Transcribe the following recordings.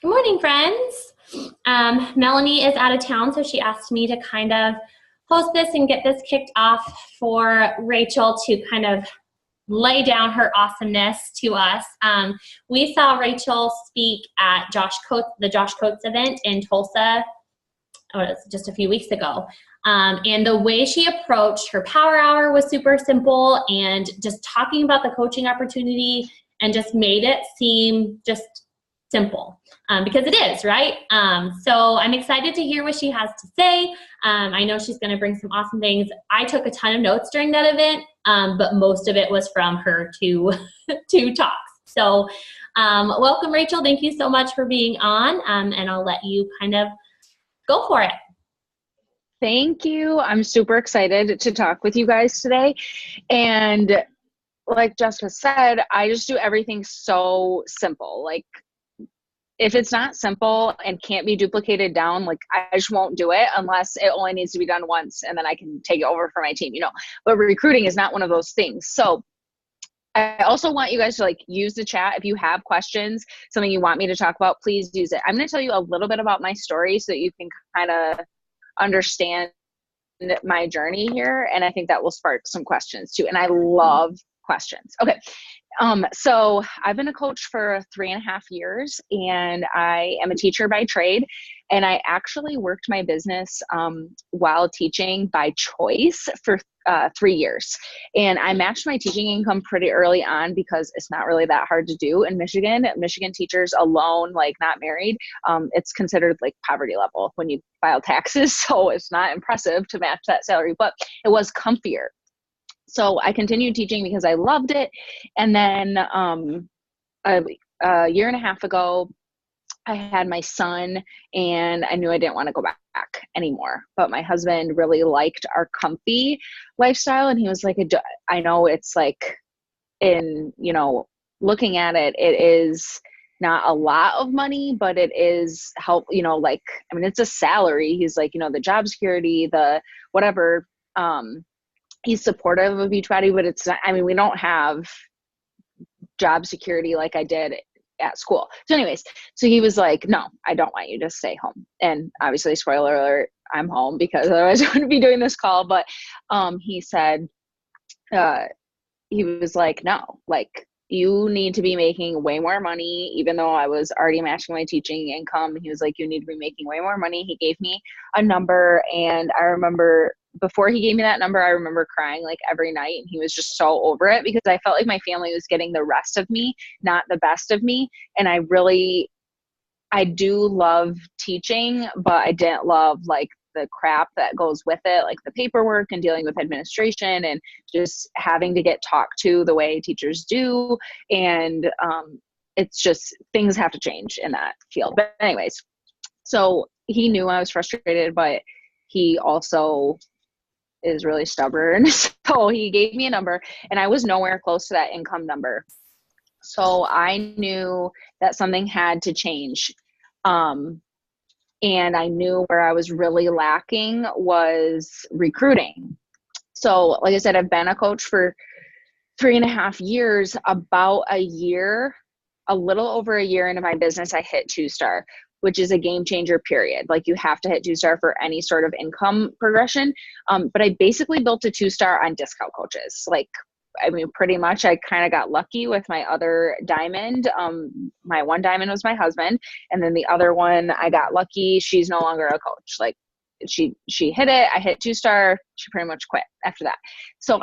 Good morning, friends. Melanie is out of town, so she asked me to kind of host this and get this kicked off for Rachel to kind of lay down her awesomeness to us. We saw Rachel speak at the Josh Coates event in Tulsa, just a few weeks ago. And the way she approached her power hour was super simple and just talking about the coaching opportunity and just made it seem just simple because it is, right? So I'm excited to hear what she has to say. I know she's going to bring some awesome things. I took a ton of notes during that event, but most of it was from her two talks. So welcome, Rachel. Thank you so much for being on, and I'll let you kind of go for it. Thank you. I'm super excited to talk with you guys today. And like Jessica said, I just do everything so simple. Like if it's not simple and can't be duplicated down, like I just won't do it unless it only needs to be done once and then I can take it over for my team, but recruiting is not one of those things. So I also want you guys to use the chat. If you have questions, something you want me to talk about, please use it. I'm going to tell you a little bit about my story so that you can kind of understand my journey here. And I think that will spark some questions too. And I love questions. Okay. So I've been a coach for 3.5 years and I am a teacher by trade. And I actually worked my business while teaching by choice for 3 years. And I matched my teaching income pretty early on because it's not really that hard to do in Michigan. Michigan teachers alone, not married, it's considered like poverty level when you file taxes. So it's not impressive to match that salary, but it was comfier. So I continued teaching because I loved it. And then a year and a half ago, I had my son and I knew I didn't want to go back anymore. But my husband really liked our comfy lifestyle. And he was like, I know it's looking at it, it is not a lot of money, but it is help, it's a salary. He's like, the job security, the whatever, he's supportive of Beachbody, but it's not, we don't have job security like I did at school. So anyways, so he was like, no, I don't want you to stay home. And obviously, spoiler alert, I'm home because otherwise I wouldn't be doing this call. But he said, he was like, no, you need to be making way more money, even though I was already matching my teaching income. He was like, you need to be making way more money. He gave me a number. And I remember before he gave me that number, I remember crying every night. And he was just so over it because I felt like my family was getting the rest of me, not the best of me. And I do love teaching, but I didn't love the crap that goes with it, like the paperwork and dealing with administration and just having to get talked to the way teachers do. And it's just, things have to change in that field. But anyways, so he knew I was frustrated, but he also is really stubborn. So he gave me a number and I was nowhere close to that income number. So I knew that something had to change. And I knew where I was really lacking was recruiting. So like I said, I've been a coach for 3.5 years. About a little over a year into my business, I hit 2-star, which is a game changer, period. You have to hit 2-star for any sort of income progression. But I basically built a 2-star on discount coaches. Pretty much I kind of got lucky with my other diamond. My one diamond was my husband. And then the other one, I got lucky. She's no longer a coach. She hit it. I hit 2-star. She pretty much quit after that. So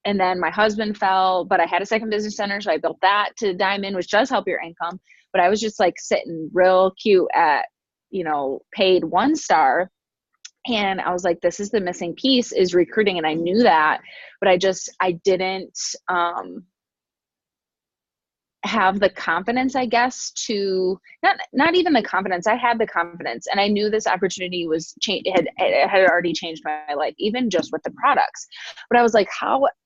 and then my husband fell, but I had a second business center. So I built that to diamond, which does help your income. But I was just sitting real cute at, paid 1-star. And I was like, this is the missing piece, is recruiting. And I knew that, but I didn't have the confidence, I guess, to not even the confidence. I had the confidence and I knew this opportunity it had already changed my life, even just with the products. But I was like,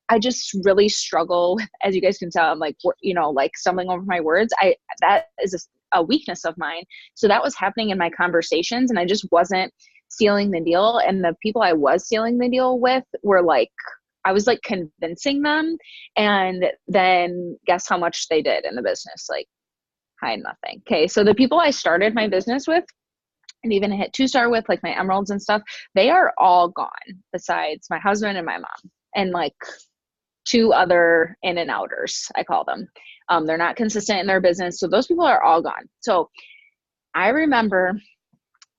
I just really struggle with, as you guys can tell, I'm stumbling over my words. That is a weakness of mine. So that was happening in my conversations and I just wasn't sealing the deal. And the people I was sealing the deal with were I was convincing them. And then guess how much they did in the business? hide nothing. Okay. So the people I started my business with and even hit 2-star with, like my emeralds and stuff, they are all gone besides my husband and my mom and like 2 other in and outers, I call them. They're not consistent in their business. So those people are all gone. So I remember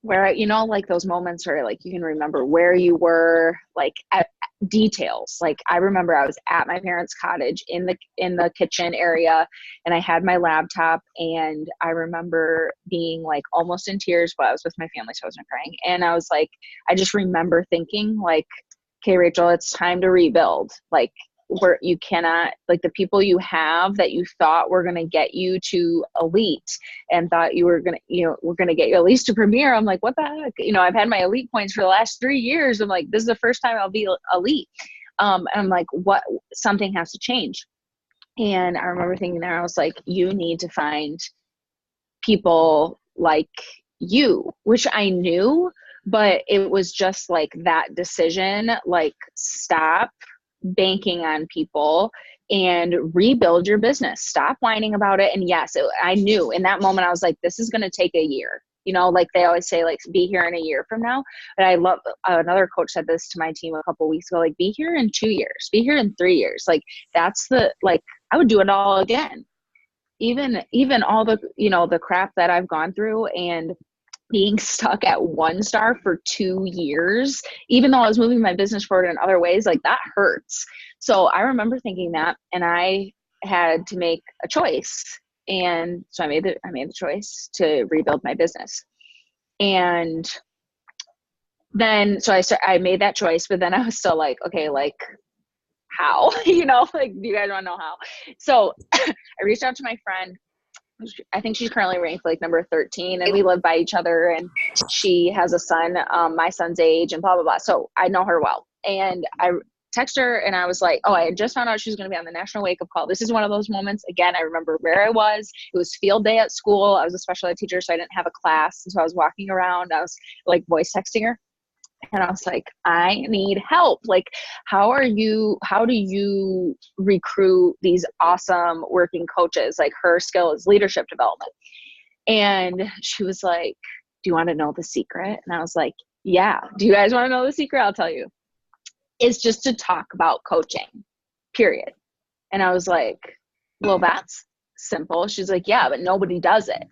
where, you know, like those moments where like you can remember where you were, like at details. Like I remember I was at my parents' cottage in the kitchen area, and I had my laptop, and I remember being like almost in tears, but I was with my family, so I wasn't crying. And I was like, I just remember thinking like, okay, Rachel, it's time to rebuild. Like, where you cannot, like the people you have that you thought were going to get you to elite and thought you were going to, you know, we're going to get you at least to premier. I'm like, what the heck? You know, I've had my elite points for the last 3 years. I'm like, this is the first time I'll be elite. And I'm like, what, something has to change. And I remember thinking there, I was like, you need to find people like you, which I knew, but it was just like that decision, like stop banking on people and rebuild your business. Stop whining about it. And yes, I knew in that moment, I was like, this is going to take a year. You know, like they always say, like, be here in a year from now. But I love, another coach said this to my team a couple of weeks ago, like, be here in 2 years, be here in 3 years. Like, that's the, like, I would do it all again. Even all the, you know, the crap that I've gone through and being stuck at 1 star for 2 years, even though I was moving my business forward in other ways, like that hurts. So I remember thinking that, and I had to make a choice. And so I made the choice to rebuild my business. And then, so I made that choice, but then I was still like, okay, like how, you know, like, do you guys want to know how? So I reached out to my friend. I think she's currently ranked like number 13, and we live by each other, and she has a son, my son's age, and blah, blah, blah. So I know her well. And I texted her and I was like, oh, I had just found out she was going to be on the National Wake Up Call. This is one of those moments. Again, I remember where I was. It was field day at school. I was a special ed teacher, so I didn't have a class. And so I was walking around. I was like voice texting her. And I was like, I need help. Like, how do you recruit these awesome working coaches? Like, her skill is leadership development. And she was like, do you want to know the secret? And I was like, yeah. Do you guys want to know the secret? I'll tell you. It's just to talk about coaching, period. And I was like, well, that's simple. She's like, yeah, but nobody does it.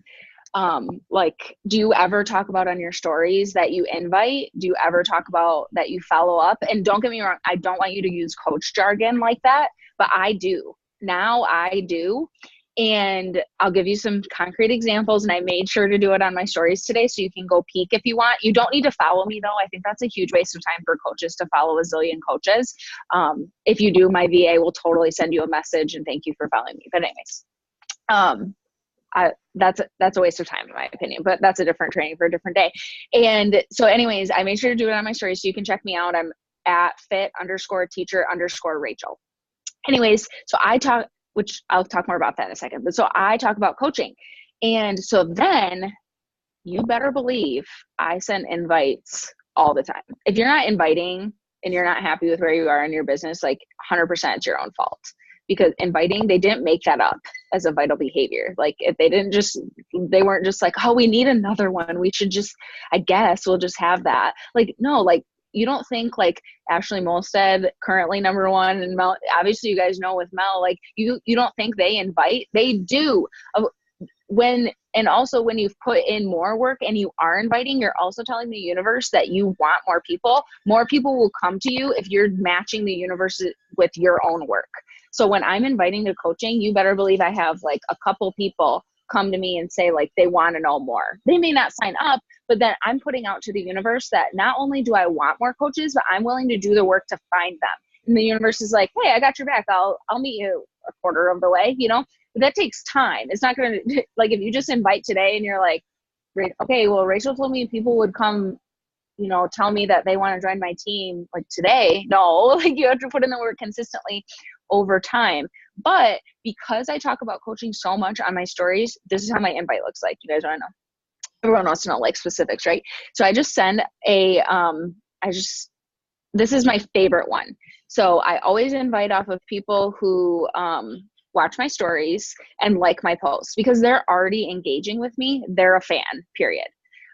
Like, do you ever talk about on your stories that you invite? Do you ever talk about that you follow up? And don't get me wrong, I don't want you to use coach jargon like that, but I do. Now I do. And I'll give you some concrete examples, and I made sure to do it on my stories today, so you can go peek if you want. You don't need to follow me though. I think that's a huge waste of time for coaches to follow a zillion coaches. If you do, my VA will totally send you a message and thank you for following me. But anyways, that's a waste of time in my opinion, but that's a different training for a different day. And so anyways, I made sure to do it on my story, so you can check me out. I'm at fit_teacher_Rachel. Anyways, so which I'll talk more about that in a second, but so I talk about coaching. And so then you better believe I send invites all the time. If you're not inviting and you're not happy with where you are in your business, like 100% it's your own fault. Because inviting, they didn't make that up as a vital behavior. Like, if they weren't just like, oh, we need another one, we should just, I guess we'll just have that. Like, no, like, you don't think like Ashley Molstead, currently number 1, and Mel, obviously you guys know with Mel, like you don't think they invite? They do. And also when you've put in more work and you are inviting, you're also telling the universe that you want more people. More people will come to you if you're matching the universe with your own work. So when I'm inviting to coaching, you better believe I have like a couple people come to me and say like they want to know more. They may not sign up, but then I'm putting out to the universe that not only do I want more coaches, but I'm willing to do the work to find them. And the universe is like, hey, I got your back. I'll meet you a quarter of the way, you know? But that takes time. It's not going to, like, if you just invite today and you're like, okay, well, Rachel told me people would come, you know, tell me that they want to join my team like today. No, like you have to put in the work consistently over time. But because I talk about coaching so much on my stories, this is how my invite looks like. You guys want to know? Everyone wants to know like specifics, right? So I just send this is my favorite one. So I always invite off of people who watch my stories, and like my posts, because they're already engaging with me. They're a fan, period.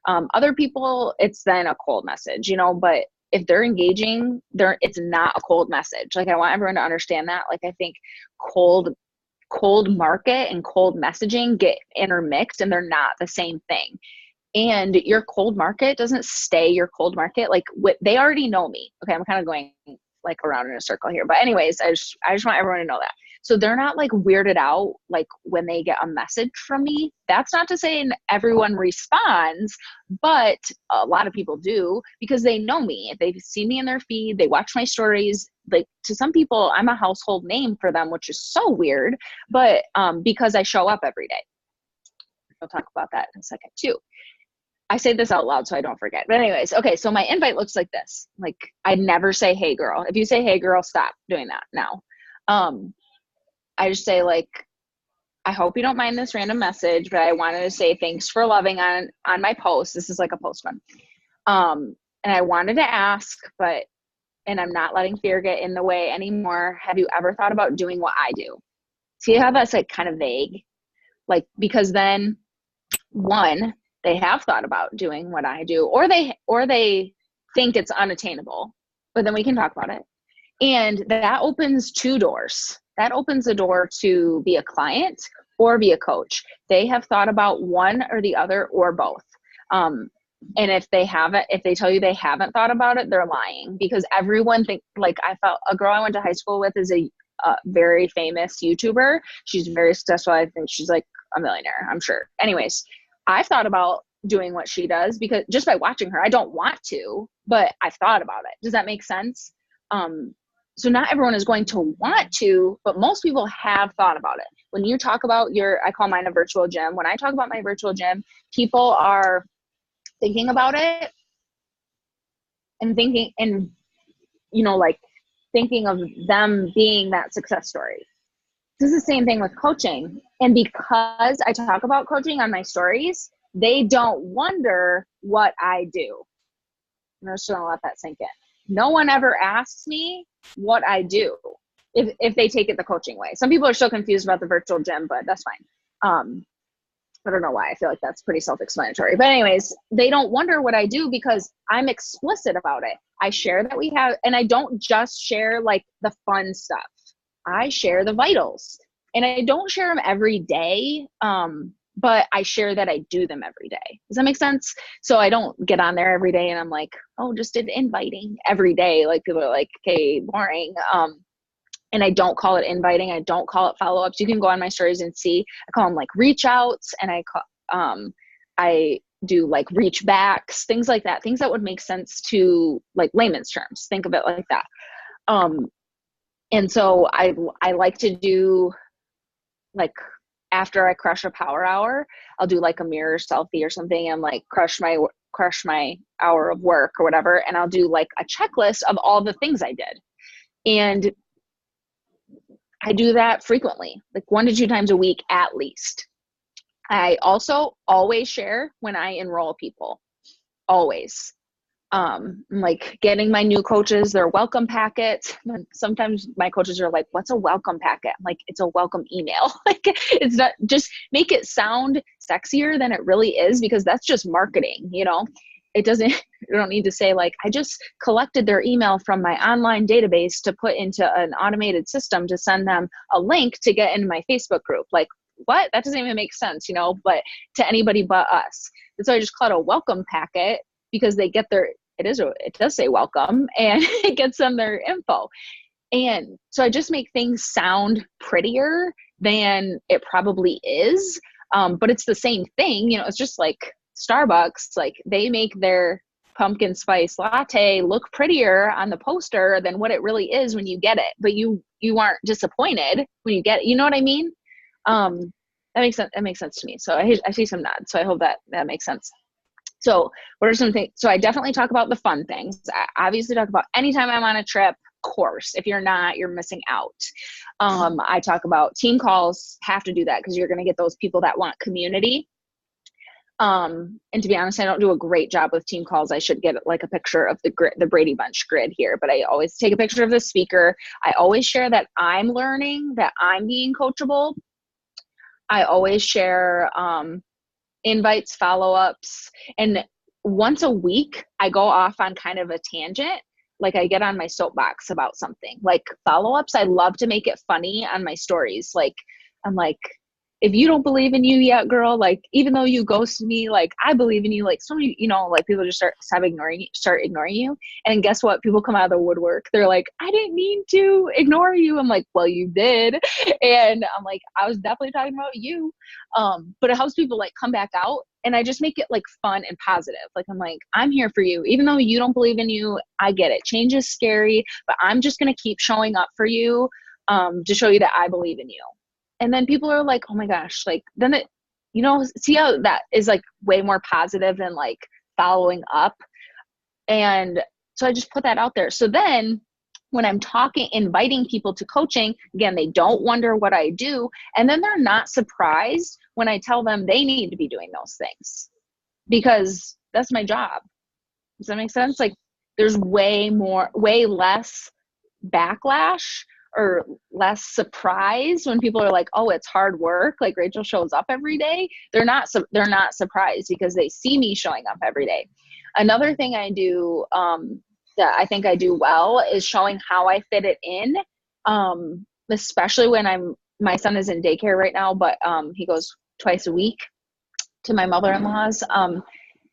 Other people, it's then a cold message, you know, but if they're engaging, it's not a cold message. Like, I want everyone to understand that. Like, I think cold market and cold messaging get intermixed, and they're not the same thing. And your cold market doesn't stay your cold market. Like, they already know me. Okay, I'm kind of going like around in a circle here, but anyways, I just want everyone to know that. So they're not like weirded out like when they get a message from me. That's not to say everyone responds, but a lot of people do, because they know me. If they've seen me in their feed, they watch my stories. Like, to some people, I'm a household name for them, which is so weird, but because I show up every day. We'll talk about that in a second too. I say this out loud so I don't forget. But anyways, okay, so my invite looks like this. Like, I never say, hey girl. If you say, hey girl, stop doing that now. I just say, like, I hope you don't mind this random message, but I wanted to say thanks for loving on my post. This is like a post one. And I wanted to ask, and I'm not letting fear get in the way anymore. Have you ever thought about doing what I do? See how that's like kind of vague? Like, because then, one, they have thought about doing what I do, or they think it's unattainable, but then we can talk about it. And that opens two doors. That opens a door to be a client or be a coach. They have thought about one or the other or both. And if they tell you they haven't thought about it, they're lying, because everyone like, I felt a girl I went to high school with is a very famous YouTuber. She's very successful. I think she's like a millionaire, I'm sure. Anyways, I've thought about doing what she does, because just by watching her, I don't want to, but I've thought about it. Does that make sense? So not everyone is going to want to, but most people have thought about it. When you talk about I call mine a virtual gym. When I talk about my virtual gym, people are thinking about it and thinking, and, you know, like thinking of them being that success story. This is the same thing with coaching. And because I talk about coaching on my stories, they don't wonder what I do. I'm just going to let that sink in. No one ever asks me what I do if they take it the coaching way. Some people are still confused about the virtual gym, but that's fine. I don't know why. I feel like that's pretty self-explanatory. But anyways, they don't wonder what I do because I'm explicit about it. I share that we have, and I don't just share like the fun stuff. I share the vitals, and I don't share them every day. But I share that I do them every day. Does that make sense? So I don't get on there every day and I'm like, oh, just did inviting every day. Like, people are like, okay, boring. And I don't call it inviting. I don't call it follow-ups. You can go on my stories and see. I call them like reach outs, and I do like reach backs, things like that. Things that would make sense to like layman's terms. Think of it like that. And so I like to do, like, after I crush a power hour, I'll do like a mirror selfie or something, and like crush my hour of work or whatever. And I'll do like a checklist of all the things I did. And I do that frequently, like 1 to 2 times a week at least. I also always share when I enroll people, always. Like getting my new coaches their welcome packets. Sometimes my coaches are like, what's a welcome packet? I'm like, it's a welcome email. Like, it's not, just make it sound sexier than it really is, because that's just marketing, you know. It doesn't, you don't need to say like, I just collected their email from my online database to put into an automated system to send them a link to get into my Facebook group. Like, what? That doesn't even make sense, you know, but to anybody but us. And so I just call it a welcome packet, because they get it does say welcome, and it gets them their info. And so I just make things sound prettier than it probably is. But it's the same thing, you know. It's just like Starbucks, like they make their pumpkin spice latte look prettier on the poster than what it really is when you get it. But you aren't disappointed when you get it. You know what I mean? That makes sense. That makes sense to me. So I see some nods. So I hope that makes sense. So what are some things? So I definitely talk about the fun things. I obviously talk about anytime I'm on a trip, course. If you're not, you're missing out. I talk about team calls, have to do that because you're going to get those people that want community. And to be honest, I don't do a great job with team calls. I should get like a picture of the Brady Bunch grid here, but I always take a picture of the speaker. I always share that I'm learning, that I'm being coachable. I always share invites, follow-ups, and once a week I go off on kind of a tangent. Like I get on my soapbox about something. Like follow-ups, I love to make it funny on my stories. Like I'm like, if you don't believe in you yet, girl, like even though you ghosted me, like I believe in you. Like so many, like people just start ignoring you. And guess what? People come out of the woodwork. They're like, I didn't mean to ignore you. I'm like, well, you did. And I'm like, I was definitely talking about you. But it helps people like come back out. And I just make it like fun and positive. Like, I'm like, I'm here for you. Even though you don't believe in you, I get it. Change is scary, but I'm just going to keep showing up for you to show you that I believe in you. And then people are like, oh my gosh, like then it, see how that is like way more positive than like following up. And so I just put that out there. So then when I'm inviting people to coaching, again, they don't wonder what I do. And then they're not surprised when I tell them they need to be doing those things because that's my job. Does that make sense? Like there's way less backlash or less surprise when people are like, oh, it's hard work. Like Rachel shows up every day. They're not surprised because they see me showing up every day. Another thing I do that I think I do well is showing how I fit it in, especially when my son is in daycare right now, but he goes twice a week to my mother-in-law's.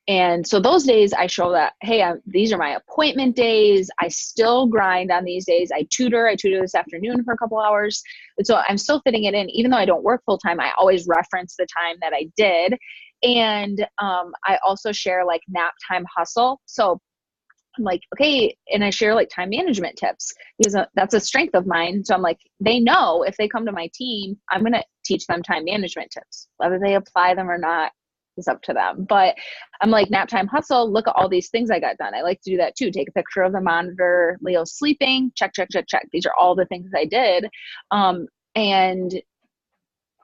And so those days I show that, hey, these are my appointment days. I still grind on these days. I tutor this afternoon for a couple hours. And so I'm still fitting it in. Even though I don't work full time, I always reference the time that I did. And I also share like nap time hustle. So I'm like, okay. And I share like time management tips because that's a strength of mine. So I'm like, they know if they come to my team, I'm going to teach them time management tips, whether they apply them or not is up to them. But I'm like, nap time hustle, look at all these things I got done. I like to do that too. Take a picture of the monitor, Leo's sleeping, check. These are all the things I did. And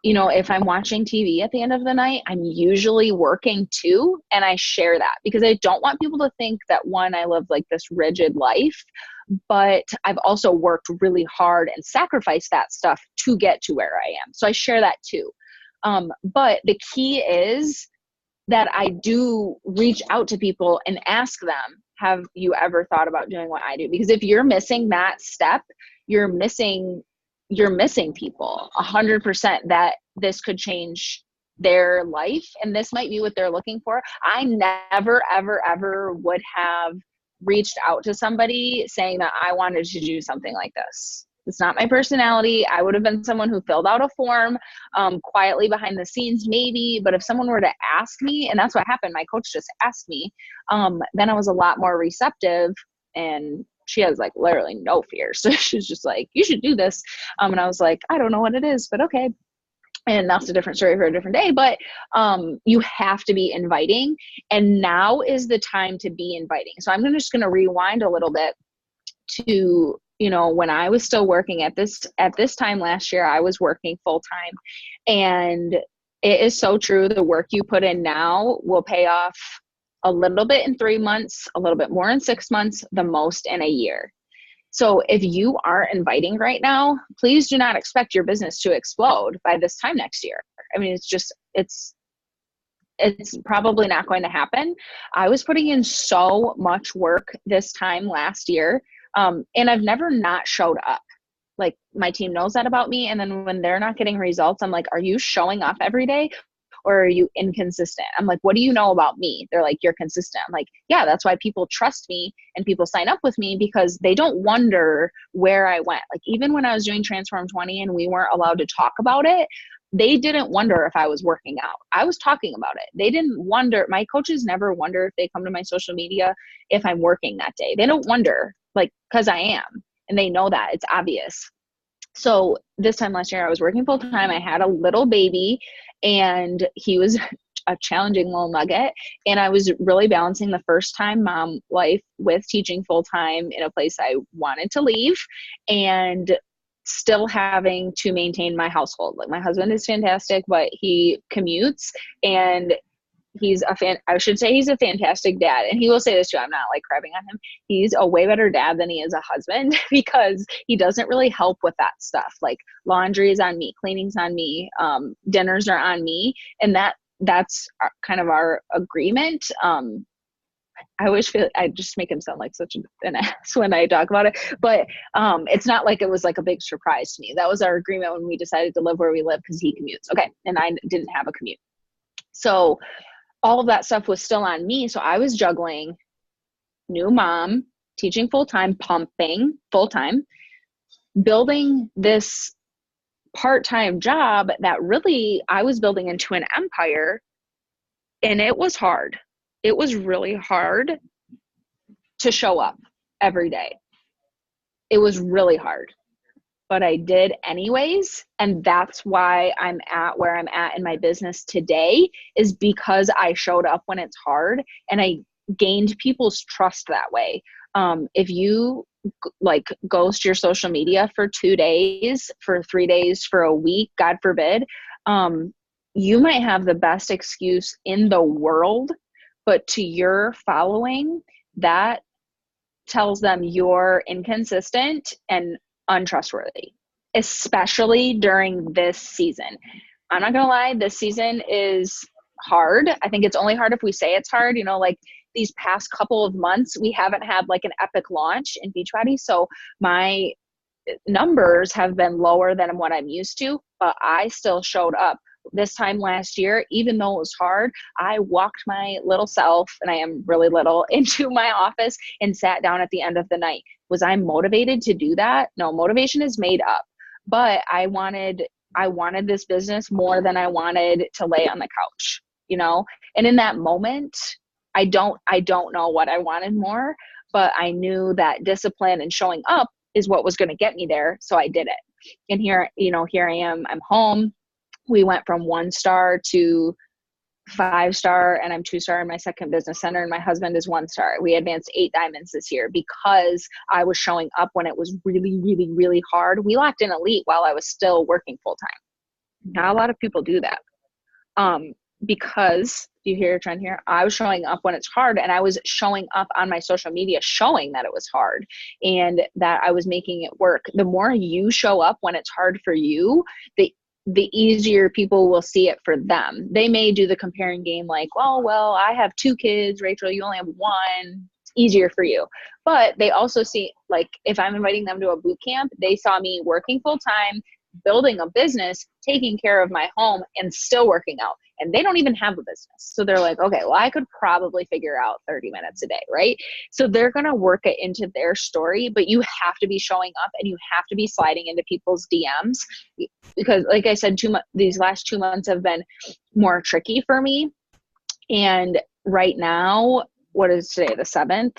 if I'm watching TV at the end of the night, I'm usually working too. And I share that because I don't want people to think that I live like this rigid life, but I've also worked really hard and sacrificed that stuff to get to where I am. So I share that too. But the key is that I do reach out to people and ask them, have you ever thought about doing what I do? Because if you're missing that step, you're missing people 100% that this could change their life. And this might be what they're looking for. I never, ever, ever would have reached out to somebody saying that I wanted to do something like this. It's not my personality. I would have been someone who filled out a form quietly behind the scenes, maybe. But if someone were to ask me, and that's what happened, my coach just asked me, then I was a lot more receptive. And she has like literally no fear. So she's just like, you should do this. And I was like, I don't know what it is, but okay. And that's a different story for a different day. But you have to be inviting. And now is the time to be inviting. So I'm just going to rewind a little bit to when I was still working at this time last year, I was working full time. And it is so true. The work you put in now will pay off a little bit in 3 months, a little bit more in 6 months, the most in a year. So if you aren't inviting right now, please do not expect your business to explode by this time next year. I mean, it's probably not going to happen. I was putting in so much work this time last year. And I've never not showed up. Like my team knows that about me. And then when they're not getting results, I'm like, are you showing up every day or are you inconsistent? I'm like, what do you know about me? They're like, you're consistent. I'm like, yeah, that's why people trust me and people sign up with me because they don't wonder where I went. Like even when I was doing Transform 20 and we weren't allowed to talk about it, they didn't wonder if I was working out. I was talking about it. They didn't wonder. My coaches never wonder if they come to my social media if I'm working that day. They don't wonder, like, because I am. And they know that. It's obvious. So this time last year, I was working full time. I had a little baby and he was a challenging little nugget. And I was really balancing the first time mom life with teaching full time in a place I wanted to leave and still having to maintain my household. Like my husband is fantastic, but he commutes and I should say he's a fantastic dad. And he will say this too. I'm not like crapping on him. He's a way better dad than he is a husband because he doesn't really help with that stuff. Like laundry is on me, cleaning's on me, dinners are on me. And that's kind of our agreement. I always feel I just make him sound like such an ass when I talk about it, but it's not like it was like a big surprise to me. That was our agreement when we decided to live where we live because he commutes. Okay. And I didn't have a commute. So all of that stuff was still on me. So I was juggling new mom, teaching full-time, pumping full-time, building this part-time job that really I was building into an empire. And it was hard. It was really hard to show up every day. It was really hard, but I did anyways. And that's why I'm at where I'm at in my business today, is because I showed up when it's hard and I gained people's trust that way. If you like ghost your social media for 2 days, for 3 days, for a week, God forbid, you might have the best excuse in the world, but to your following, that tells them you're inconsistent and untrustworthy, especially during this season. I'm not going to lie, this season is hard. I think it's only hard if we say it's hard. You know, like these past couple of months, we haven't had like an epic launch in Beachbody. So my numbers have been lower than what I'm used to, but I still showed up. This time last year, even though it was hard, I walked my little self, and I am really little, into my office and sat down at the end of the night. Was I motivated to do that? No, motivation is made up. But I wanted this business more than I wanted to lay on the couch, you know? And in that moment, I don't know what I wanted more, but I knew that discipline and showing up is what was going to get me there. So I did it. And here I am, I'm home. We went from 1-star to 5-star, and I'm 2-star in my second business center, and my husband is 1-star. We advanced 8 diamonds this year because I was showing up when it was really, really, really hard. We locked in elite while I was still working full time. Not a lot of people do that. Because you hear a trend here, I was showing up when it's hard, and I was showing up on my social media showing that it was hard and that I was making it work. The more you show up when it's hard for you, the easier people will see it for them. They may do the comparing game like, well, I have 2 kids, Rachel, you only have 1. It's easier for you. But they also see, like, if I'm inviting them to a boot camp, they saw me working full time, building a business, taking care of my home, and still working out. And they don't even have a business. So they're like, okay, well, I could probably figure out 30 minutes a day, right? So they're going to work it into their story, but you have to be showing up and you have to be sliding into people's DMs because, like I said, these last 2 months have been more tricky for me. And right now, what is today, the 7th?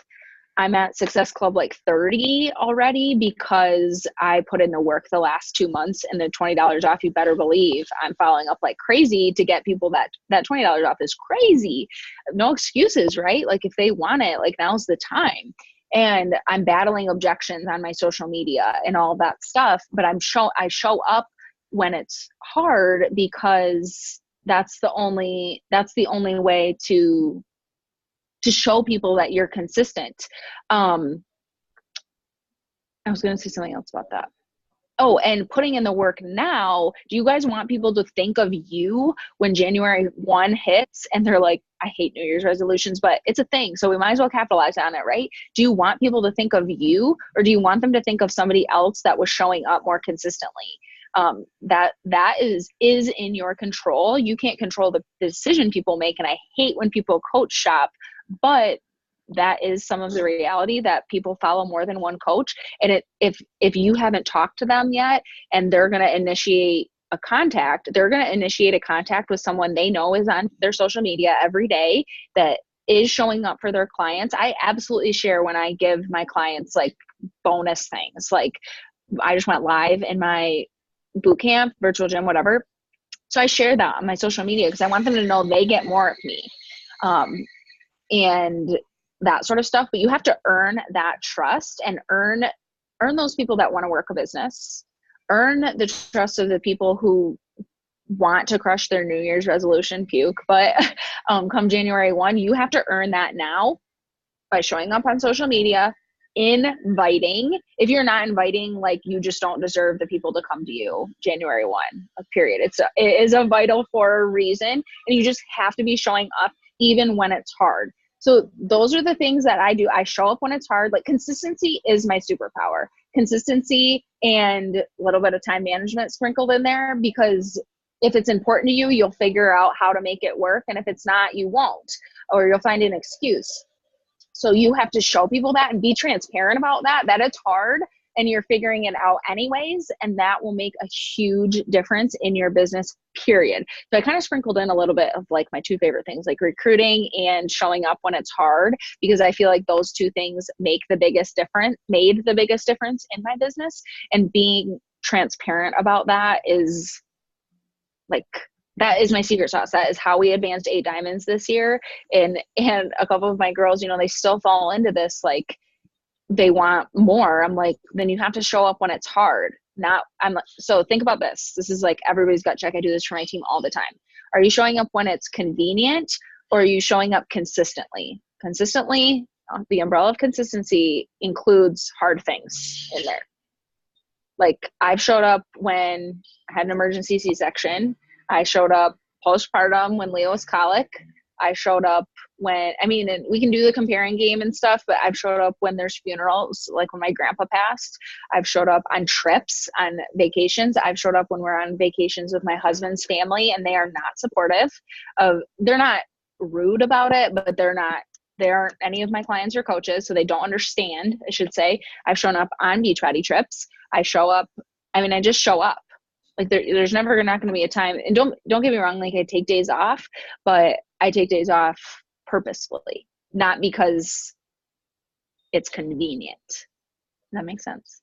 I'm at Success Club like 30 already because I put in the work the last 2 months, and the $20 off, you better believe I'm following up like crazy to get people that $20 off is crazy. No excuses, right? Like if they want it, like now's the time. And I'm battling objections on my social media and all that stuff, but I show up when it's hard because that's the only way to show people that you're consistent. I was going to say something else about that. Oh, and putting in the work now, do you guys want people to think of you when January 1 hits and they're like, I hate New Year's resolutions, but it's a thing. So we might as well capitalize on it, right? Do you want people to think of you, or do you want them to think of somebody else that was showing up more consistently? That is in your control. You can't control the decision people make. And I hate when people coach shop, but that is some of the reality that people follow more than one coach. And if you haven't talked to them yet and they're going to initiate a contact, with someone they know is on their social media every day that is showing up for their clients. I absolutely share when I give my clients like bonus things. Like I just went live in my boot camp, virtual gym, whatever. So I share that on my social media because I want them to know they get more of me. And that sort of stuff. But you have to earn that trust and earn those people that want to work a business, earn the trust of the people who want to crush their New Year's resolution puke, but come January 1, you have to earn that now by showing up on social media, inviting. If you're not inviting, like, you just don't deserve the people to come to you January 1, period. It is a vital for a reason, and you just have to be showing up even when it's hard. So those are the things that I do. I show up when it's hard. Like, consistency is my superpower. Consistency and a little bit of time management sprinkled in there, because if it's important to you, you'll figure out how to make it work. And if it's not, you won't, or you'll find an excuse. So you have to show people that and be transparent about that it's hard and you're figuring it out anyways. And that will make a huge difference in your business, period. So I kind of sprinkled in a little bit of like my two favorite things, like recruiting and showing up when it's hard, because I feel like those two things made the biggest difference in my business. And being transparent about that is like, that is my secret sauce. That is how we advanced 8 diamonds this year. And a couple of my girls, they still fall into this, like, they want more. I'm like, then you have to show up when it's hard. So think about this. This is like everybody's gut check. I do this for my team all the time. Are you showing up when it's convenient, or are you showing up consistently? Consistently, the umbrella of consistency includes hard things in there. Like, I've showed up when I had an emergency C-section. I showed up postpartum when Leo was colic. I showed up when, and we can do the comparing game and stuff, but I've showed up when there's funerals, like when my grandpa passed. I've showed up on trips, on vacations. I've showed up when we're on vacations with my husband's family, and they are not supportive of, they're not rude about it, but they aren't any of my clients or coaches, so they don't understand, I should say. I've shown up on Beachbody trips. I just show up. Like, there's never not going to be a time, and don't get me wrong, like, I take days off, but I take days off purposefully, not because it's convenient. That makes sense.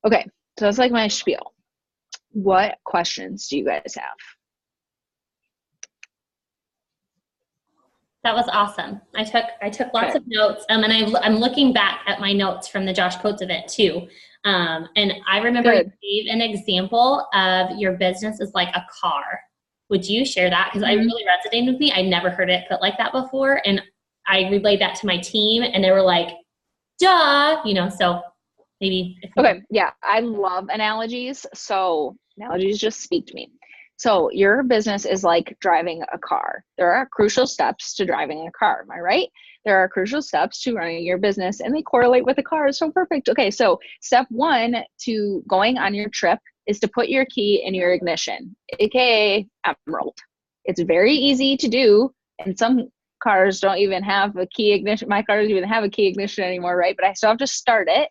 Okay, so that's like my spiel. What questions do you guys have? That was awesome. I took lots of notes, and I'm looking back at my notes from the Josh Coates event too. And I remember you gave an example of your business is like a car. Would you share that? Because I really resonated with me. I never heard it put like that before, and I relayed that to my team, and they were like, "Duh," So maybe. Okay, yeah, I love analogies. So analogies just speak to me. So your business is like driving a car. There are crucial steps to driving a car. Am I right? There are crucial steps to running your business, and they correlate with the car. It's so perfect. Okay, so step 1 to going on your trip is to put your key in your ignition, aka Emerald. It's very easy to do, and some cars don't even have a key ignition. My car doesn't even have a key ignition anymore, right? But I still have to start it.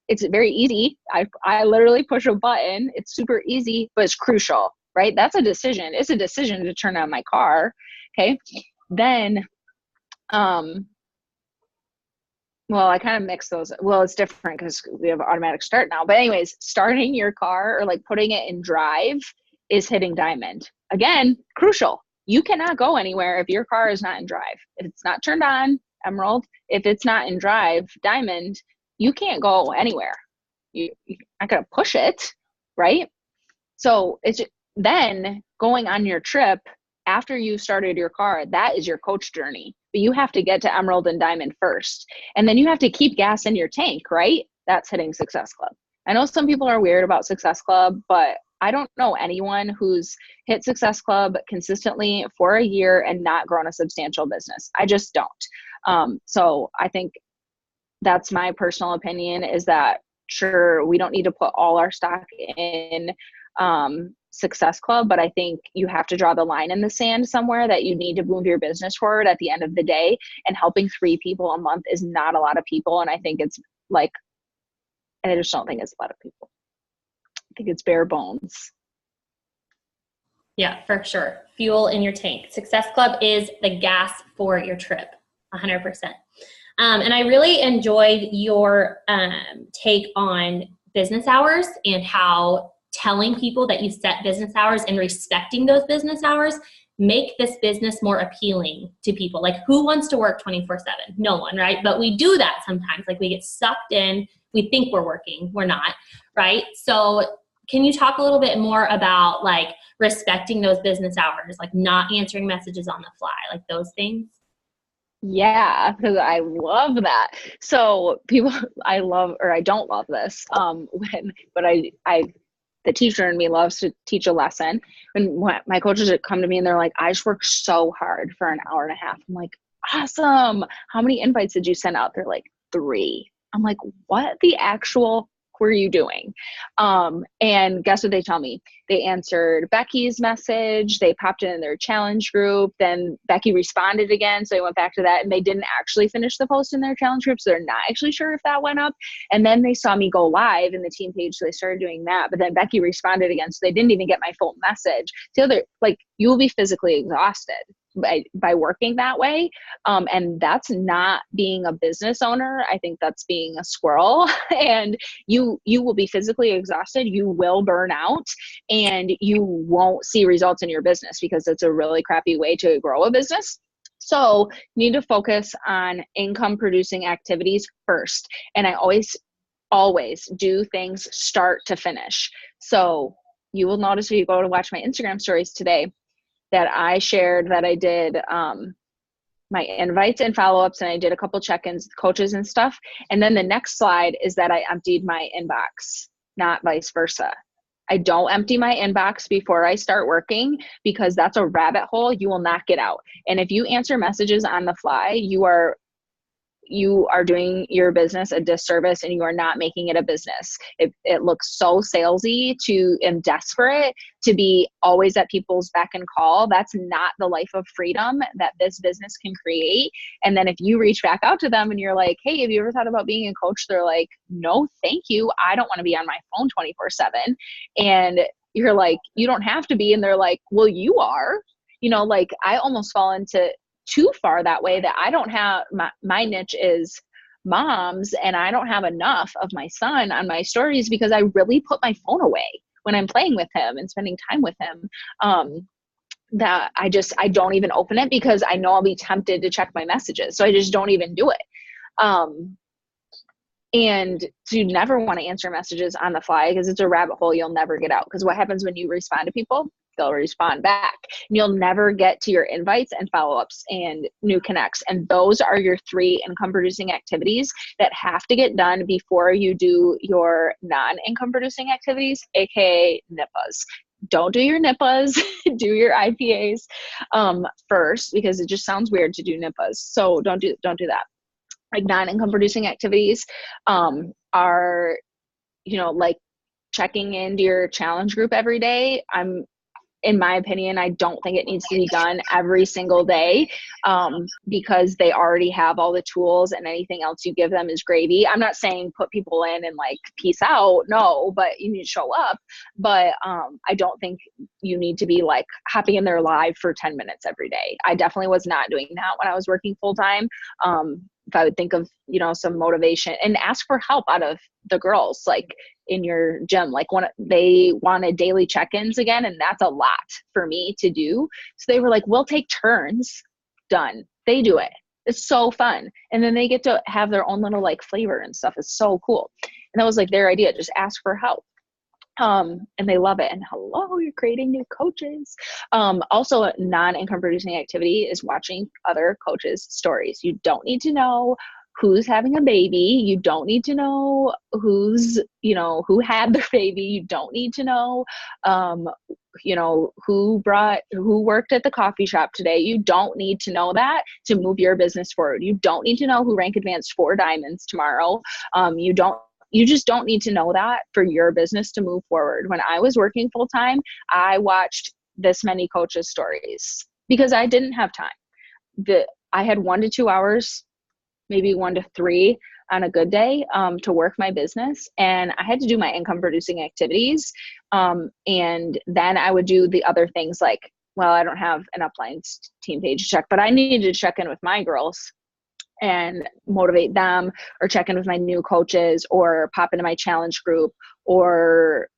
It's very easy. I literally push a button. It's super easy, but it's crucial. Right? That's a decision. It's a decision to turn on my car. Okay. Then, well, I kind of mix those. Well, it's different because we have automatic start now. But anyways, starting your car or like putting it in drive is hitting diamond. Again, crucial. You cannot go anywhere if your car is not in drive. If it's not turned on, Emerald, if it's not in drive, diamond, you can't go anywhere. You're not going to push it, right? So it's then going on your trip after you started your car, that is your coach journey. But you have to get to Emerald and Diamond first. And then you have to keep gas in your tank, right? That's hitting Success Club. I know some people are weird about Success Club, but I don't know anyone who's hit Success Club consistently for a year and not grown a substantial business. I just don't. So I think that's my personal opinion, is that sure, we don't need to put all our stock in Success Club, but I think you have to draw the line in the sand somewhere that you need to move your business forward at the end of the day. And helping 3 people a month is not a lot of people. And I think it's like, I just don't think it's a lot of people. I think it's bare bones. Yeah, for sure. Fuel in your tank. Success Club is the gas for your trip, 100%. And I really enjoyed your take on business hours and how telling people that you set business hours and respecting those business hours make this business more appealing to people. Like, who wants to work 24/7? No one, right? But we do that sometimes. Like, we get sucked in. We think we're working. We're not, right? So can you talk a little bit more about like respecting those business hours, like not answering messages on the fly, like those things? Yeah, because I love that. So people, I love, or I don't love this. But the teacher in me loves to teach a lesson. When my coaches would come to me and they're like, I just worked so hard for an hour and a half. I'm like, awesome. How many invites did you send out? They're like, 3. I'm like, what the actual were you doing? And guess what they tell me? They answered Becky's message. They popped in their challenge group. Then Becky responded again. So they went back to that and they didn't actually finish the post in their challenge group. So they're not actually sure if that went up. And then they saw me go live in the team page. So they started doing that. But then Becky responded again. So they didn't even get my full message. The other, like, you will be physically exhausted by working that way. And that's not being a business owner. I think that's being a squirrel. And you will be physically exhausted. You will burn out and you won't see results in your business because it's a really crappy way to grow a business. So you need to focus on income producing activities first. And I always do things start to finish. So you will notice if you go to watch my Instagram stories today, that I shared that I did my invites and follow-ups, and I did a couple check-ins with coaches and stuff. And then the next slide is that I emptied my inbox, not vice versa. I don't empty my inbox before I start working because that's a rabbit hole you will not get out. And if you answer messages on the fly, you are doing your business a disservice and you are not making it a business. It looks so salesy and desperate to be always at people's beck and call. That's not the life of freedom that this business can create. And then if you reach back out to them and you're like, hey, have you ever thought about being a coach? They're like, no, thank you. I don't want to be on my phone 24/7. And you're like, you don't have to be. And they're like, well, you are. Like I almost fall into too far that way that I don't have my niche is moms and I don't have enough of my son on my stories because I really put my phone away when I'm playing with him and spending time with him. That I don't even open it because I know I'll be tempted to check my messages. So I just don't even do it. And so you never want to answer messages on the fly because it's a rabbit hole you'll never get out. Because what happens when you respond to people? They'll respond back. And you'll never get to your invites and follow-ups and new connects. And those are your 3 income producing activities that have to get done before you do your non-income producing activities, aka NIPAs. Don't do your NIPAs, do your IPAs first because it just sounds weird to do NIPAs. So don't do that. Like non-income producing activities are, like checking into your challenge group every day. In my opinion, I don't think it needs to be done every single day because they already have all the tools and anything else you give them is gravy. I'm not saying put people in and like peace out. No, but you need to show up. But I don't think you need to be like hopping in their live for 10 minutes every day. I definitely was not doing that when I was working full time. If I would think of, some motivation and ask for help out of the girls, like in your gym, like they wanted daily check-ins again. And that's a lot for me to do. So they were like, we'll take turns. Done. They do it. It's so fun. And then they get to have their own little like flavor and stuff. It's so cool. And that was like their idea. Just ask for help. And they love it. And hello, you're creating new coaches. Also a non-income producing activity is watching other coaches' stories. You don't need to know who's having a baby. You don't need to know who had their baby. You don't need to know, who worked at the coffee shop today. You don't need to know that to move your business forward. You don't need to know who rank advanced 4 diamonds tomorrow. You just don't need to know that for your business to move forward. When I was working full time, I watched this many coaches' stories because I didn't have time. I had 1 to 2 hours, maybe 1 to 3 on a good day to work my business. And I had to do my income producing activities. And then I would do the other things like, well, I don't have an upline team page to check, but I needed to check in with my girls and motivate them or check in with my new coaches or pop into my challenge group or,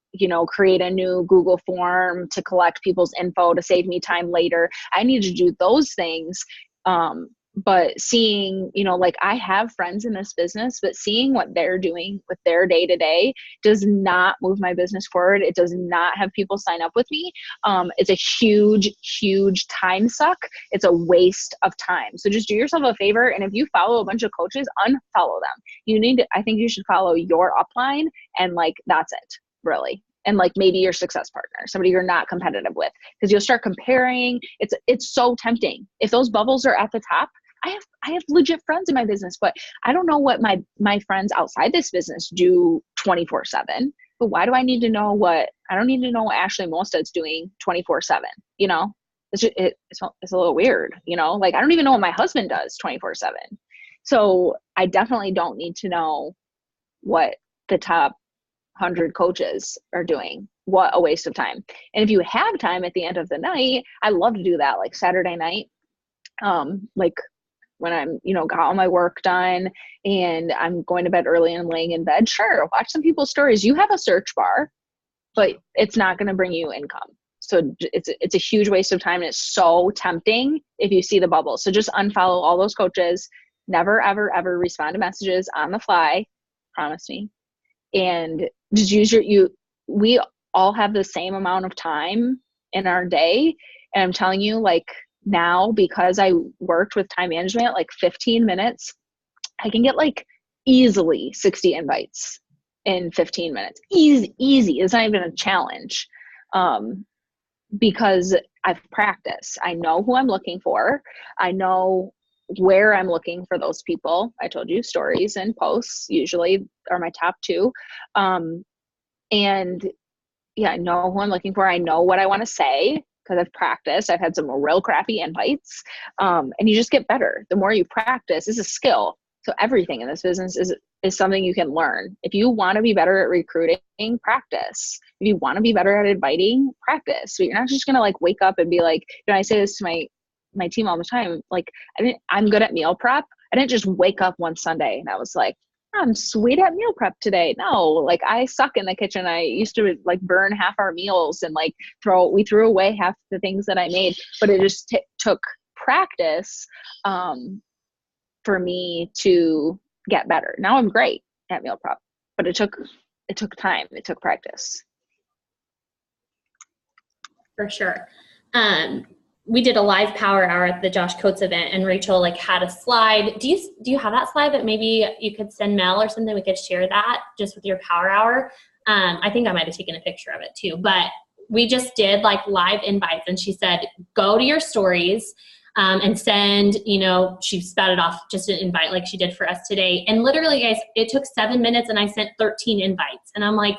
create a new Google form to collect people's info to save me time later. I need to do those things but seeing, you know, like I have friends in this business, but seeing what they're doing with their day to day does not move my business forward. It does not have people sign up with me. It's a huge, huge time suck. It's a waste of time. So just do yourself a favor. And if you follow a bunch of coaches, unfollow them. I think you should follow your upline, and like, that's it, really. And like maybe your success partner, somebody you're not competitive with, because you'll start comparing. It's so tempting. If those bubbles are at the top, I have legit friends in my business, but I don't know what my friends outside this business do 24/7. But why do I need to know I don't need to know what Ashley Molstad's doing 24/7, you know? It's a little weird, you know? Like I don't even know what my husband does 24/7. So I definitely don't need to know what the top 100 coaches are doing. What a waste of time. And if you have time at the end of the night, I love to do that, like Saturday night. Like when I'm, you know, got all my work done and I'm going to bed early and laying in bed, sure, watch some people's stories. You have a search bar, but it's not going to bring you income. So it's a huge waste of time. And it's so tempting if you see the bubble. So just unfollow all those coaches. Never, ever, ever respond to messages on the fly. Promise me. And just use we all have the same amount of time in our day. And I'm telling you, like now, because I worked with time management, like 15 minutes, I can get like easily 60 invites in 15 minutes. Easy. It's not even a challenge. Because I've practiced. I know who I'm looking for. I know where I'm looking for those people. I told you stories and posts usually are my top two. And yeah, I know who I'm looking for. I know what I want to say because I've practiced. I've had some real crappy invites. And you just get better. The more you practice, it's a skill. So everything in this business is something you can learn. If you want to be better at recruiting, practice. If you want to be better at inviting, practice. But you're not just going to like wake up and be like, you know, I say this to my team all the time. Like, I'm good at meal prep. I didn't just wake up one Sunday and I was like, I'm sweet at meal prep today. No, like I suck in the kitchen. I used to like burn half our meals and like we threw away half the things that I made, but it just took practice for me to get better. Now I'm great at meal prep, but it took time. It took practice. For sure. We did a live power hour at the Josh Coates event, and Rachel like had a slide. Do you have that slide that maybe you could send Mel or something? We could share that just with your power hour. I think I might have taken a picture of it too, but we just did like live invites, and she said, go to your stories and send, you know, she spouted off just an invite like she did for us today. And literally, guys, it took 7 minutes and I sent 13 invites. And I'm like,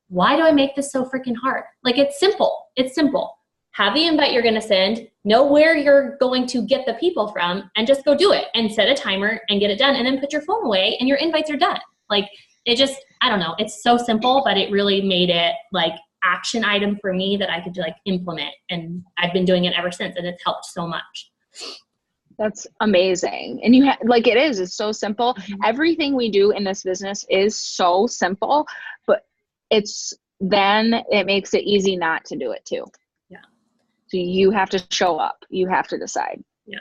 why do I make this so freaking hard? Like, it's simple. It's simple. Have the invite you're going to send, know where you're going to get the people from, and just go do it and set a timer and get it done. And then put your phone away and your invites are done. Like, it just, I don't know. It's so simple, but it really made it like action item for me that I could like implement. And I've been doing it ever since, and it's helped so much. That's amazing. And it's so simple. Mm-hmm. Everything we do in this business is so simple, but then it makes it easy not to do it too. Yeah. So you have to show up. You have to decide. Yeah.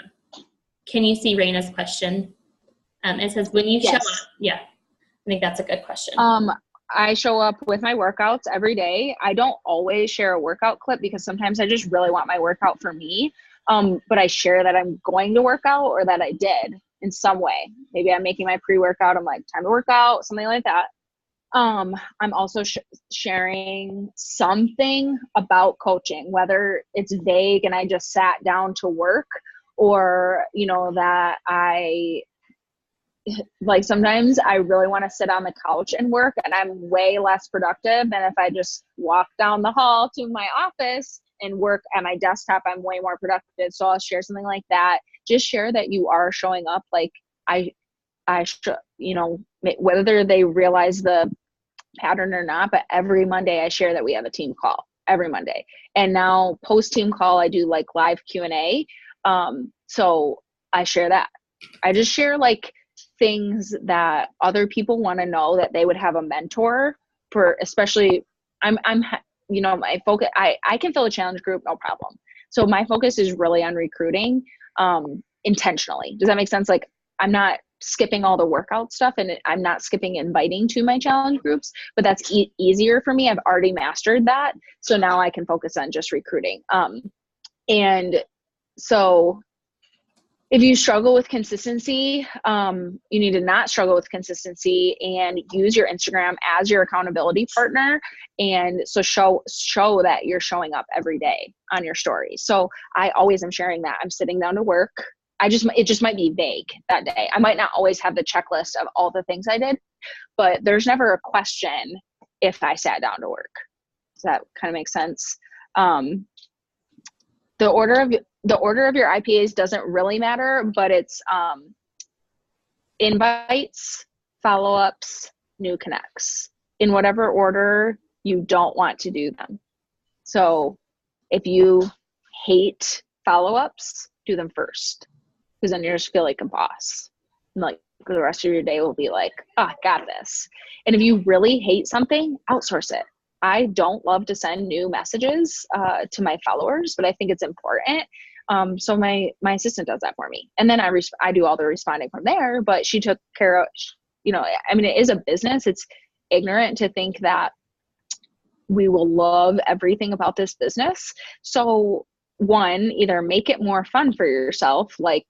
Can you see Raina's question? It says, when you show up. Yeah. I think that's a good question. I show up with my workouts every day. I don't always share a workout clip because sometimes I just really want my workout for me. But I share that I'm going to work out or that I did in some way. Maybe I'm making my pre-workout. I'm like, time to work out, something like that. I'm also sharing something about coaching, whether it's vague and I just sat down to work, or, you know, that like sometimes I really want to sit on the couch and work, and I'm way less productive than if I just walk down the hall to my office and work at my desktop. I'm way more productive. So I'll share something like that. Just share that you are showing up. Like you know, whether they realize the pattern or not, but every Monday I share that we have a team call every Monday. And now post team call, I do like live Q&A. So I share that. I just share like things that other people want to know, that they would have a mentor for, especially you know, my focus, I can fill a challenge group, no problem. So my focus is really on recruiting. And intentionally. Does that make sense? Like I'm not skipping all the workout stuff, and I'm not skipping inviting to my challenge groups, but that's easier for me. I've already mastered that. So now I can focus on just recruiting. And so if you struggle with consistency, you need to not struggle with consistency and use your Instagram as your accountability partner. And so show that you're showing up every day on your stories. So I always am sharing that I'm sitting down to work. It just might be vague that day. I might not always have the checklist of all the things I did, but there's never a question if I sat down to work. Does that kind of make sense? The order of your IPAs doesn't really matter, but it's invites, follow-ups, new connects, in whatever order you don't want to do them. So if you hate follow-ups, do them first, because then you just feel like a boss. And like the rest of your day will be like, oh, I got this. And if you really hate something, outsource it. I don't love to send new messages to my followers, but I think it's important. So my assistant does that for me. And then I do all the responding from there, but she took care of, I mean, it is a business. It's ignorant to think that we will love everything about this business. So one, either make it more fun for yourself, like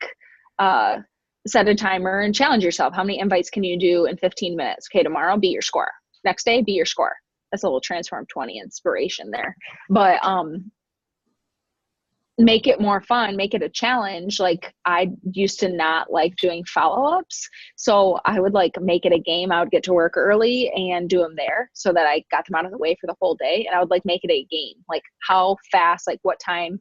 set a timer and challenge yourself. How many invites can you do in 15 minutes? Okay, tomorrow, beat your score. Next day, beat your score. That's a little Transform 20 inspiration there. But make it more fun, make it a challenge. Like I used to not like doing follow-ups. So I would like make it a game. I would get to work early and do them there so that I got them out of the way for the whole day. And I would like make it a game. Like how fast, like what time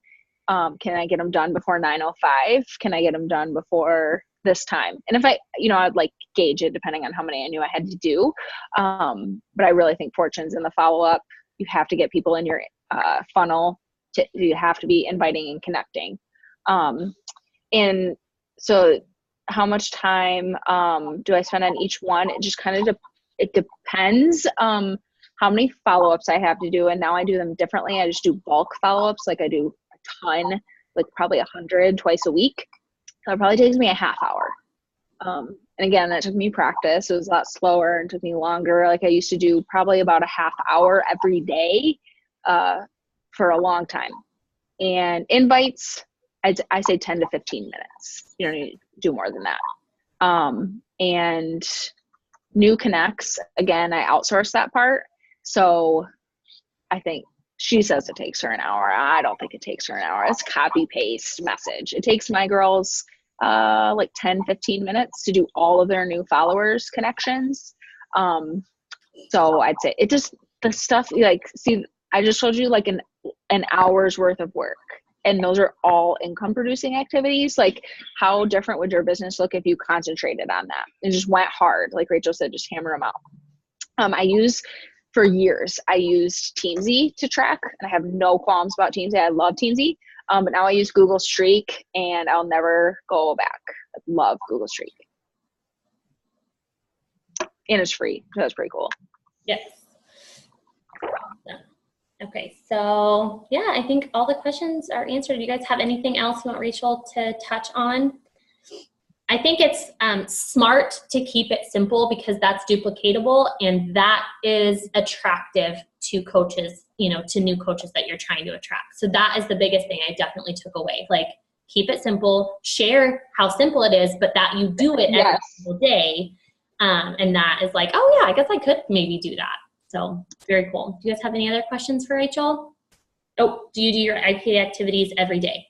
can I get them done before 9:05? Can I get them done before this time? And if I'd like gauge it depending on how many I knew I had to do. But I really think fortune's in the follow-up. You have to get people in your funnel. You have to be inviting and connecting. And so how much time do I spend on each one? It just kind of it depends how many follow-ups I have to do. And now I do them differently. I just do bulk follow-ups. Like I do a ton, like probably 100 twice a week. So it probably takes me a half hour. And again, that took me practice. It was a lot slower and took me longer. Like I used to do probably about a half hour every day for a long time. And invites, I say 10 to 15 minutes. You don't need to do more than that. And new connects, again, I outsource that part. So I think she says it takes her an hour. I don't think it takes her an hour. It's copy paste message. It takes my girls like 10, 15 minutes to do all of their new followers connections. So I'd say it just, the stuff like, see, I just showed you like an hour's worth of work, and those are all income producing activities. Like how different would your business look if you concentrated on that and just went hard? Like Rachel said, just hammer them out. For years, I used Teamsy to track, and I have no qualms about Teamsy. I love Teamsy. But now I use Google Streak, and I'll never go back. I love Google Streak. And it's free, so that's pretty cool. Yes. Okay, so yeah, I think all the questions are answered. Do you guys have anything else you want Rachel to touch on? I think it's smart to keep it simple because that's duplicatable, and that is attractive to coaches, to new coaches that you're trying to attract. So that is the biggest thing I definitely took away. Like, keep it simple, share how simple it is, but that you do it every single day. And that is like, oh yeah, I guess I could maybe do that. So very cool. Do you guys have any other questions for Rachel? Oh, do you do your IPA activities every day?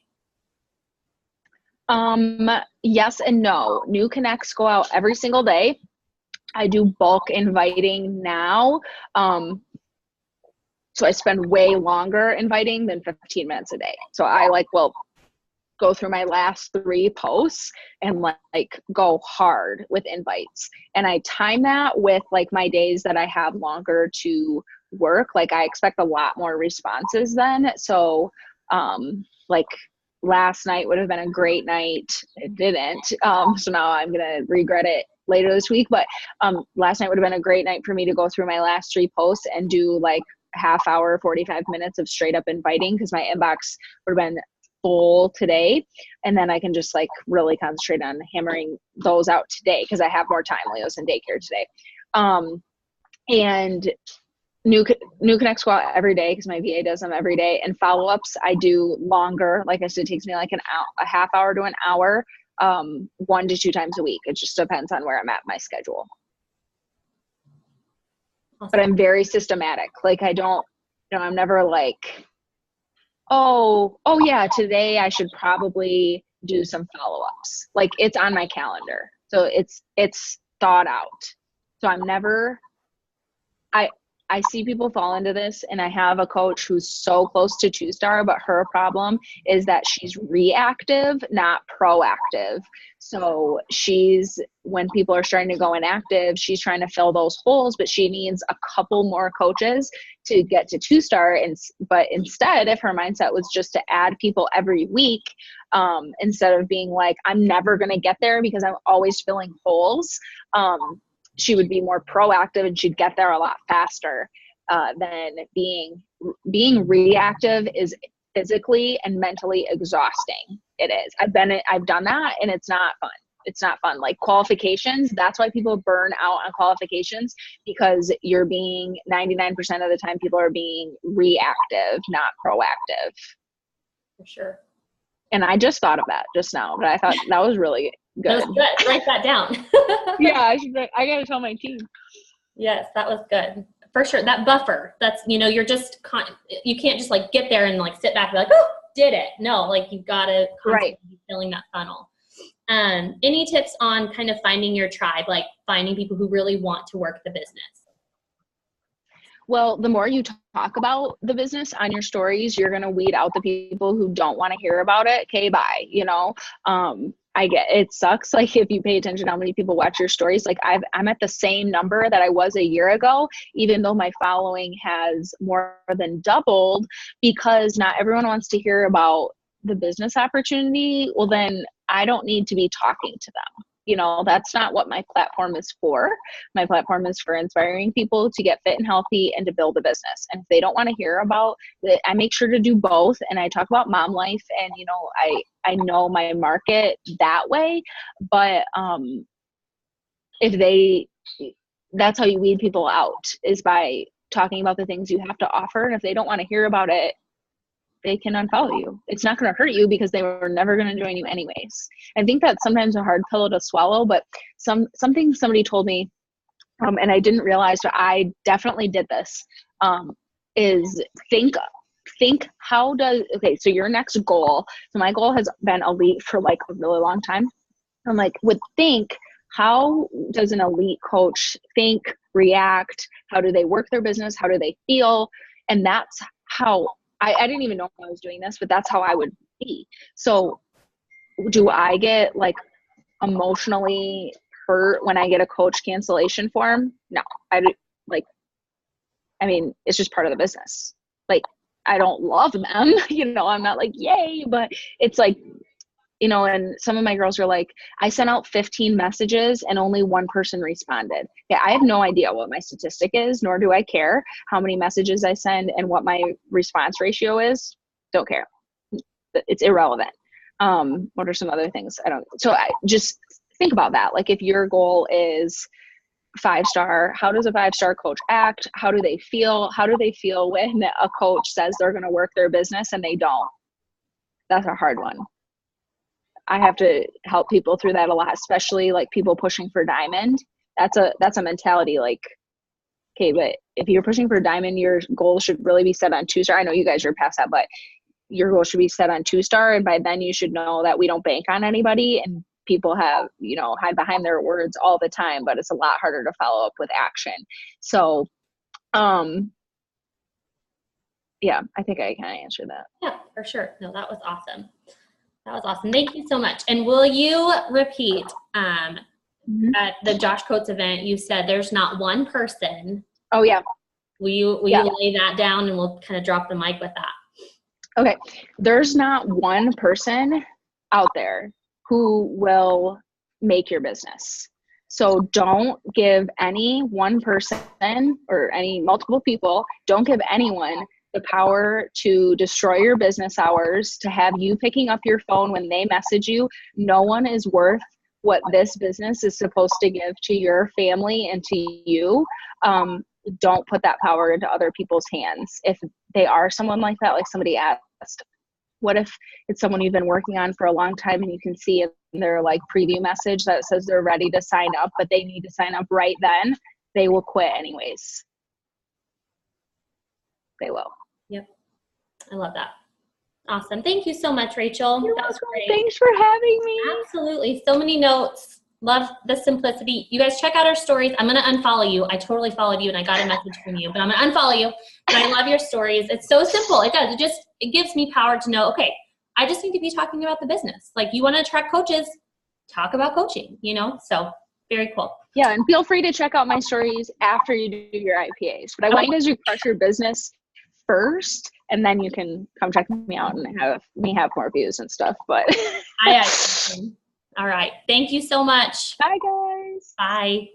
Yes and no. New connects go out every single day. I do bulk inviting now. So I spend way longer inviting than 15 minutes a day. So I will go through my last 3 posts and like go hard with invites. And I time that with like my days that I have longer to work. Like I expect a lot more responses then. So like last night would have been a great night. It didn't. So now I'm going to regret it later this week. But last night would have been a great night for me to go through my last 3 posts and do like half hour, 45 minutes of straight up inviting, because my inbox would have been full today. And then I can just like really concentrate on hammering those out today because I have more time. Leo's in daycare today. And new Connect squat every day because my VA does them every day. And follow-ups, I do longer. Like I said, it takes me like a half hour to an hour, 1 to 2 times a week. It just depends on where I'm at in my schedule. Awesome. But I'm very systematic. Like I don't, I'm never like, oh yeah, today I should probably do some follow-ups. Like it's on my calendar. So it's thought out. So I'm never, I see people fall into this, and I have a coach who's so close to 2-star, but her problem is that she's reactive, not proactive. So when people are starting to go inactive, she's trying to fill those holes, but she needs a couple more coaches to get to 2-star. But instead, if her mindset was just to add people every week, instead of being like, I'm never going to get there because I'm always filling holes, she would be more proactive and she'd get there a lot faster than being reactive is physically and mentally exhausting. It is. I've done that, and it's not fun. It's not fun. Like qualifications, that's why people burn out on qualifications, because you're being 99% of the time people are being reactive, not proactive. For sure. And I just thought of that just now, but I thought that was really good. That was good. Write that down. Yeah, I gotta tell my team. Yes, that was good. For sure. That buffer, that's, you're just, you can't just like get there and like sit back and be like, oh, did it. No, like you've got to constantly be filling that funnel. Any tips on kind of finding your tribe, like finding people who really want to work the business? Well, the more you talk about the business on your stories, you're going to weed out the people who don't want to hear about it. Okay, bye. I get it sucks. Like if you pay attention to how many people watch your stories, like I'm at the same number that I was a year ago, even though my following has more than doubled, because not everyone wants to hear about the business opportunity. Well, then I don't need to be talking to them. That's not what my platform is for. My platform is for inspiring people to get fit and healthy and to build a business. And if they don't want to hear about it, I make sure to do both. And I talk about mom life, and, I know my market that way. But that's how you weed people out, is by talking about the things you have to offer. And if they don't want to hear about it, they can unfollow you. It's not going to hurt you because they were never going to join you anyways. I think that's sometimes a hard pill to swallow, but something somebody told me, and I didn't realize, but I definitely did this, is think so your next goal, so my goal has been elite for like a really long time. I'm like, how does an elite coach think, react? How do they work their business? How do they feel? And that's how I didn't even know I was doing this, but that's how I would be. So do I get like emotionally hurt when I get a coach cancellation form? No, it's just part of the business. Like, I don't love them, I'm not like, yay, but it's like, and some of my girls are like, I sent out 15 messages and only one person responded. Yeah, I have no idea what my statistic is, nor do I care how many messages I send and what my response ratio is. Don't care. It's irrelevant. What are some other things? So I just think about that. Like if your goal is 5-star, how does a 5-star coach act? How do they feel? How do they feel when a coach says they're going to work their business and they don't? That's a hard one. I have to help people through that a lot, especially like people pushing for diamond. That's a mentality like, okay, but if you're pushing for diamond, your goal should really be set on 2-star. I know you guys are past that, but your goal should be set on 2-star. And by then you should know that we don't bank on anybody, and people have, hide behind their words all the time, but it's a lot harder to follow up with action. So, yeah, I think I kind of answered that. Yeah, for sure. No, that was awesome. That was awesome. Thank you so much. And will you repeat at the Josh Coates event, you said there's not one person. Oh, yeah. Will you lay that down, and we'll kind of drop the mic with that? Okay. There's not one person out there who will make your business. So don't give any one person or any multiple people, don't give anyone the power to destroy your business hours, to have you picking up your phone when they message you. No one is worth what this business is supposed to give to your family and to you. Don't put that power into other people's hands. If they are someone like that, like somebody asked, what if it's someone you've been working on for a long time and you can see in their like preview message that says they're ready to sign up, but they need to sign up right then? They will quit anyways. They will. Yep. I love that. Awesome. Thank you so much, Rachel. You're that was welcome. great. Thanks for having me. Absolutely. So many notes. Love the simplicity. You guys check out our stories. I'm going to unfollow you. I totally followed you and I got a message from you, but I'm going to unfollow you. And I love your stories. It's so simple. It does. It gives me power to know, okay, I just need to be talking about the business. Like, you want to attract coaches, talk about coaching, you know? So very cool. Yeah. And feel free to check out my stories after you do your IPAs, but I want you guys to crush your business first, and then you can come check me out and have more views and stuff. But all right. Thank you so much. Bye guys. Bye.